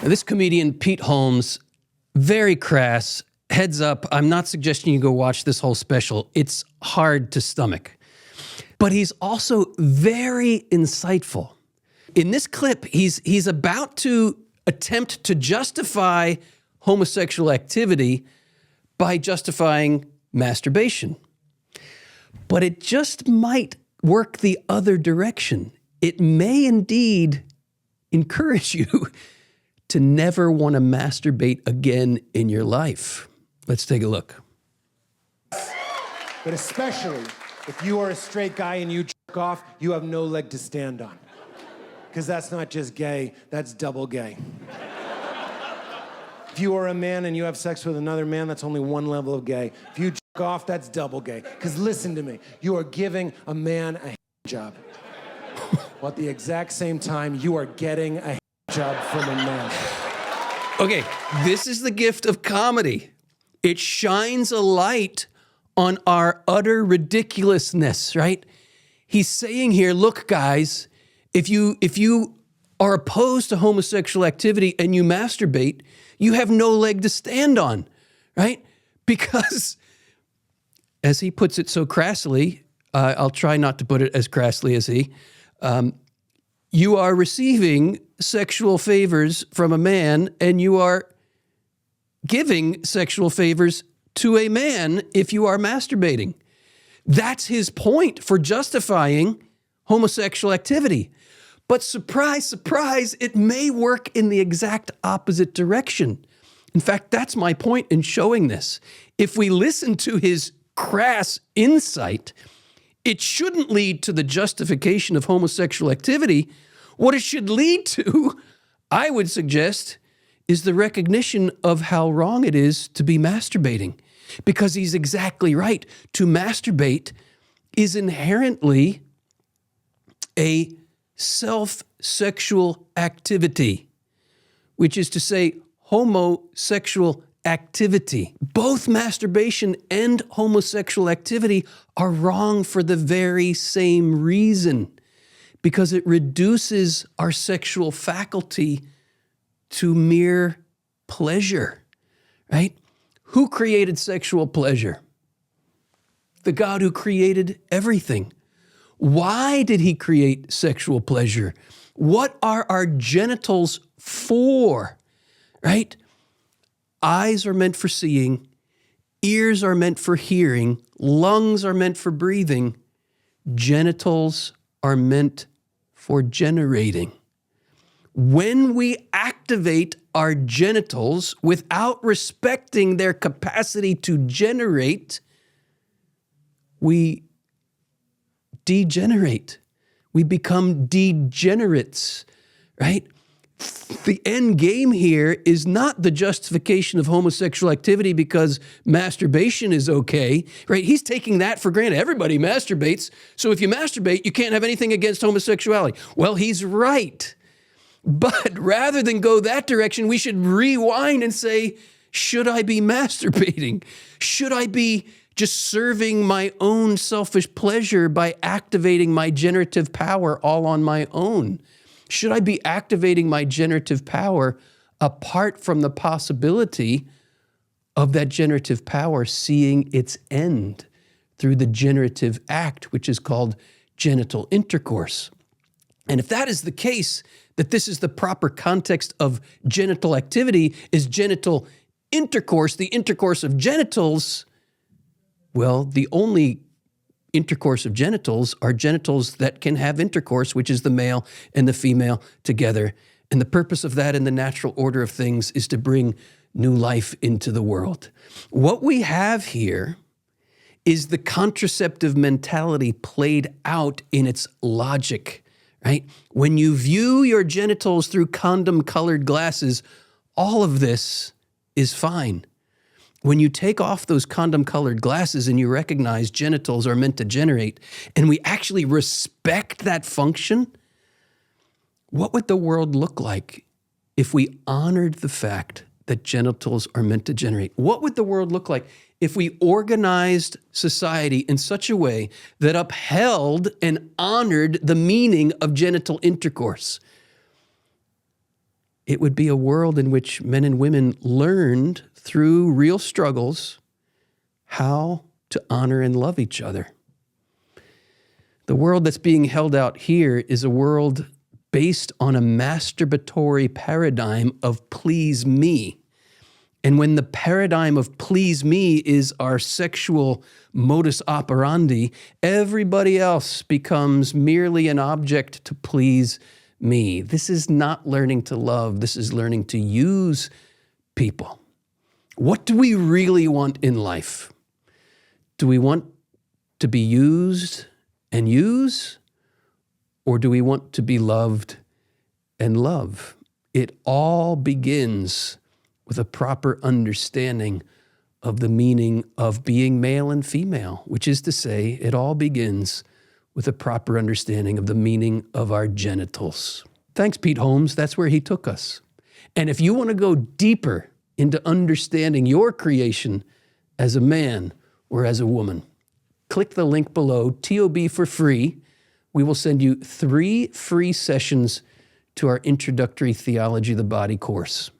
Now, this comedian, Pete Holmes, very crass. Heads up, I'm not suggesting you go watch this whole special. It's hard to stomach. But he's also very insightful. In this clip, he's about to attempt to justify homosexual activity by justifying masturbation. But it just might work the other direction. It may indeed encourage you to never want to masturbate again in your life. Let's take a look. But especially if you are a straight guy and you jerk off, you have no leg to stand on. Because that's not just gay, that's double gay. If you are a man and you have sex with another man, that's only one level of gay. If you jerk off, that's double gay. Because listen to me, you are giving a man a job. While at the exact same time, you are getting a job from a man. Okay, this is the gift of comedy. It shines a light on our utter ridiculousness, right? He's saying here, look, guys, if you are opposed to homosexual activity and you masturbate, you have no leg to stand on, right? Because, as he puts it so crassly, I'll try not to put it as crassly as he, you are receiving sexual favors from a man and you are giving sexual favors to a man if you are masturbating. That's his point for justifying homosexual activity. But surprise, surprise, it may work in the exact opposite direction. In fact, that's my point in showing this. If we listen to his crass insight, it shouldn't lead to the justification of homosexual activity. What it should lead to, I would suggest, is the recognition of how wrong it is to be masturbating. Because he's exactly right. To masturbate is inherently a self-sexual activity, which is to say homosexual activity. Both masturbation and homosexual activity are wrong for the very same reason, because it reduces our sexual faculty to mere pleasure, right? Who created sexual pleasure? The God who created everything. Why did he create sexual pleasure? What are our genitals for, right? Eyes are meant for seeing, ears are meant for hearing, lungs are meant for breathing, genitals are meant for generating. When we activate our genitals without respecting their capacity to generate, we degenerate. We become degenerates, right? The end game here is not the justification of homosexual activity because masturbation is okay, right? He's taking that for granted. Everybody masturbates, so if you masturbate, you can't have anything against homosexuality. Well, he's right. But rather than go that direction, we should rewind and say, should I be masturbating? Should I be just serving my own selfish pleasure by activating my generative power all on my own? Should I be activating my generative power apart from the possibility of that generative power seeing its end through the generative act, which is called genital intercourse? And if that is the case, that this is the proper context of genital activity, is genital intercourse, the intercourse of genitals, well, the only intercourse of genitals are genitals that can have intercourse, which is the male and the female together. And the purpose of that in the natural order of things is to bring new life into the world. What we have here is the contraceptive mentality played out in its logic, right? When you view your genitals through condom-colored glasses, all of this is fine. When you take off those condom-colored glasses and you recognize genitals are meant to generate, and we actually respect that function, what would the world look like if we honored the fact that genitals are meant to generate? What would the world look like if we organized society in such a way that upheld and honored the meaning of genital intercourse? It would be a world in which men and women learned through real struggles how to honor and love each other. The world that's being held out here is a world based on a masturbatory paradigm of please me. And when the paradigm of please me is our sexual modus operandi, everybody else becomes merely an object to please me. This is not learning to love. This is learning to use people. What do we really want in life? Do we want to be used and use? Or do we want to be loved and love? It all begins with a proper understanding of the meaning of being male and female, which is to say, it all begins with a proper understanding of the meaning of our genitals. Thanks, Pete Holmes. That's where he took us. And if you want to go deeper into understanding your creation as a man or as a woman, click the link below, TOB for free. We will send you 3 free sessions to our introductory Theology of the Body course.